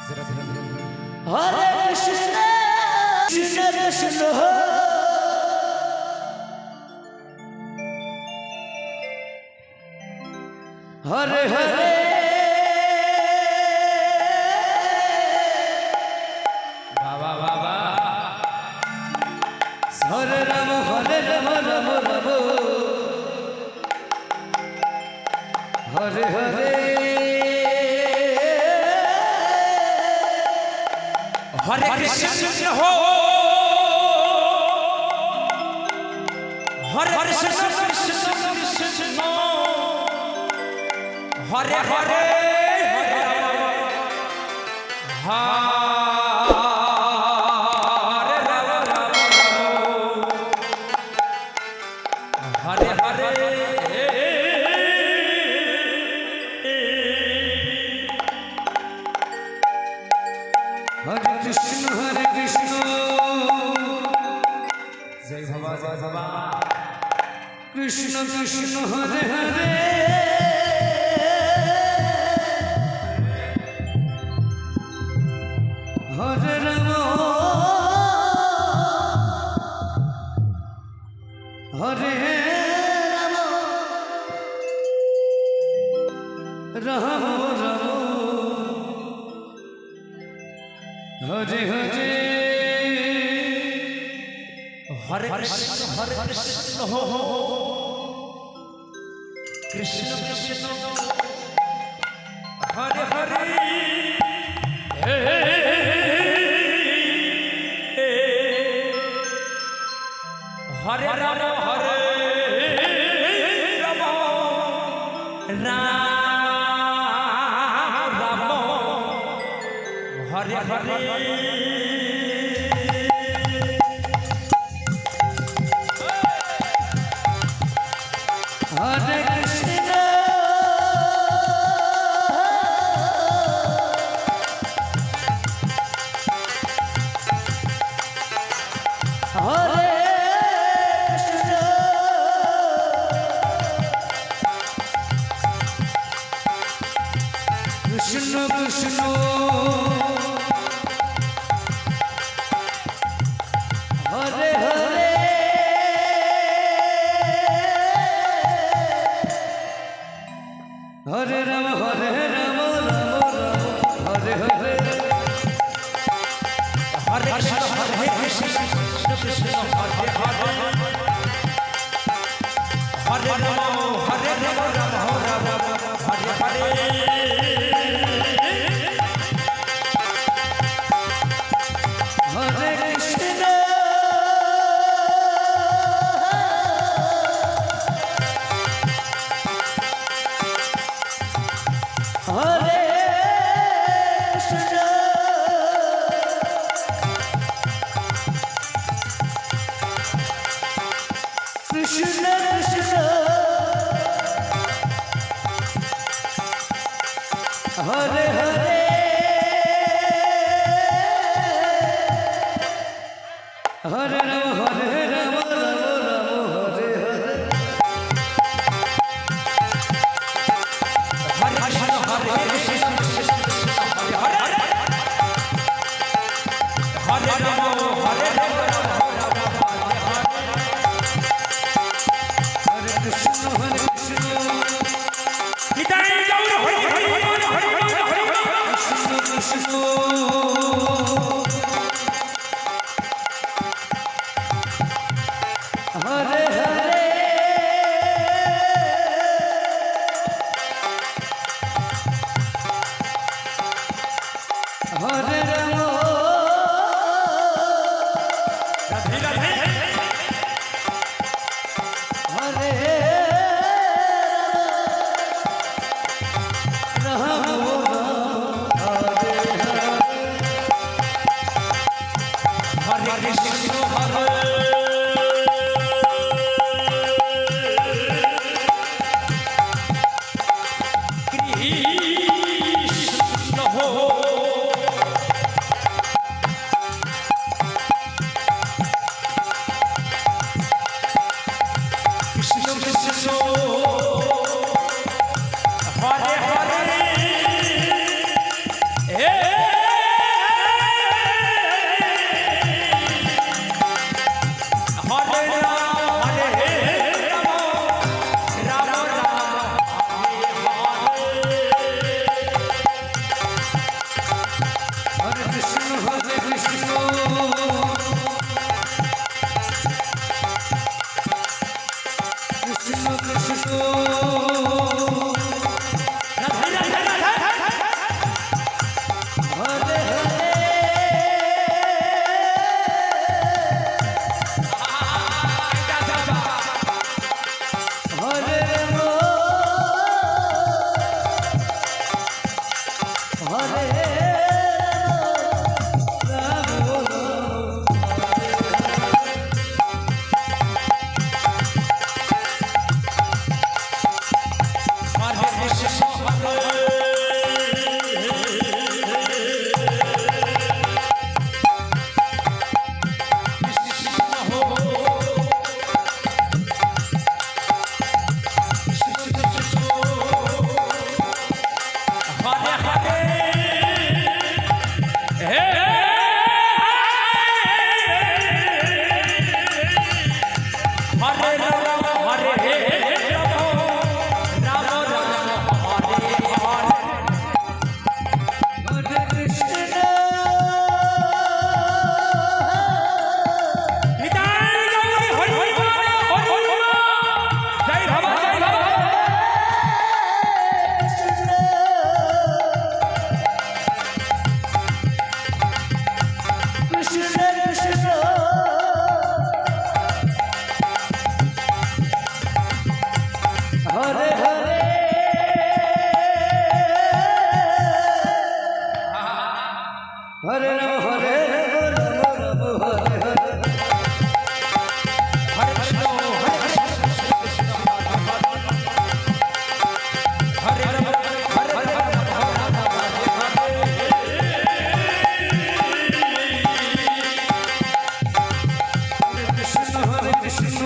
Hare Krishna, Krishna Krishna, Hare Hare, Baba Baba, Hare Rama, Hare Rama, Rama Rama, Hare Hare. Hare Krishna ho, Hare Krishna Krishna Krishna, Hare Hare, Hare Rama Rama Hare Hare. Hare Krishna, Jai Baba, Jai Baba. Krishna Krishna, Hare Hare, Hare Rama, Hare Rama, Rama Rama, Hare Hare. Hare Krishna ho, Krishna Krishna, Hare Hare, Hare Rama, Hare Rama, Rama Rama, Hare Hare. Hare Krishna, Hare Krishna, Krishna Krishna, Hare Hare. Hare Rama, Hare Rama, Rama Rama, Hare Hare. Hare Krishna, Hare Krishna, Krishna Krishna, Hare Hare, Hare Rama, Hare Rama, Rama Rama, Hare Hare. Hare Krishna, Hare Krishna, Krishna Krishna, Hare Hare. Hare Rama, Hare Rama, Rama Rama, Hare Hare. Hare Krishna, Hare Krishna, Krishna Krishna, Hare Hare, Hare Rama, Hare Rama, Hare Krishna, Hare Krishna, Hidai Gaur, Hare Hare, Hare Hare, Krishna Krishna, Hare Hare. Hare Rama, Radhe Radhe, Hare Rama, Hare Krishna, Hare Krishna ho, Krishna Krishna, Hare Hare, হরে রাম হরে রাম রাম হরে হরে হরে কৃষ্ণ হরে কৃষ্ণ কৃষ্ণ কৃষ্ণ হরে রাম হরে রাম কৃষ্ণ হরে কৃষ্ণ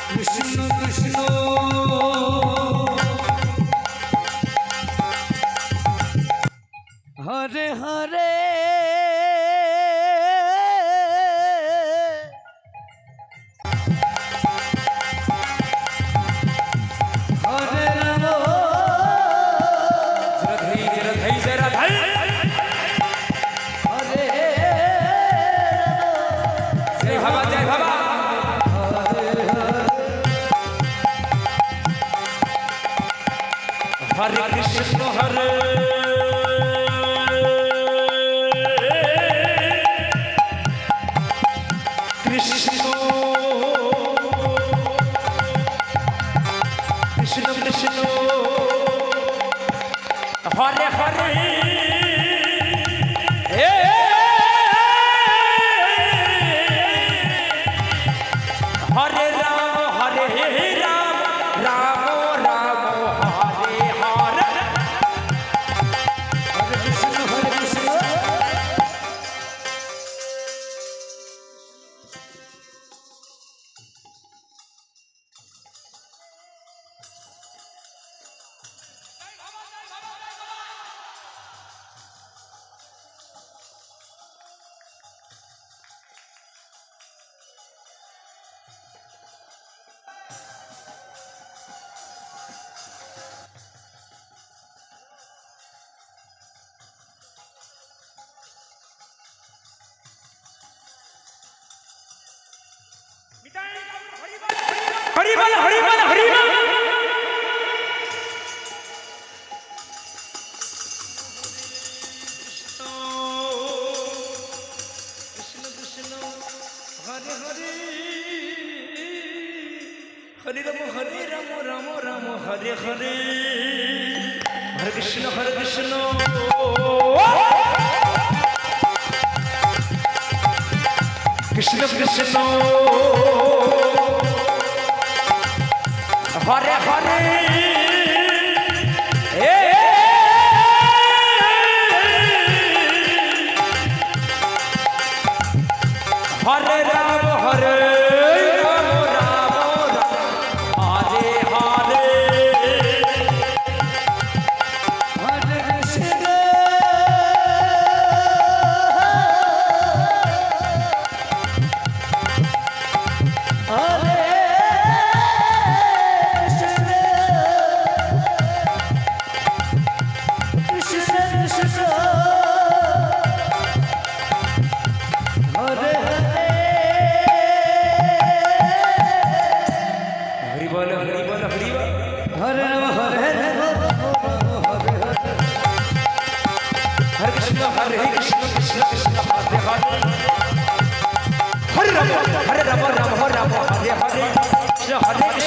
কৃষ্ণ কৃষ্ণ হরে হরে হরে রাম জরা ধৈ জরা ধৈ হরে জয় বাবা জয় বাবা হরে কৃষ্ণ হরে কৃষ্ণ কৃষ্ণ কৃষ্ণ হরে হরে এ হরে রাম রাম রাম হরে হরে হরে কৃষ্ণ হরে কৃষ্ণ হরি বল হরি বল হরি বল কৃষ্ণ কৃষ্ণ হরে হরে হরে রাম রাম রাম হরে হরে হরে কৃষ্ণ কৃষ্ণ কৃষ্ণ হরে হরে এ হরে রাম হরে রাম রাম হরে হরে হরে কৃষ্ণ হরে কৃষ্ণ কৃষ্ণ হরে হরি বল হরি বল হরি বল হরে রাম হরে রাম হরে হরে হরে কৃষ্ণ কৃষ্ণ কৃষ্ণ হরে হরে হরে রাম রাম রাম হরে হরে কৃষ্ণ হরে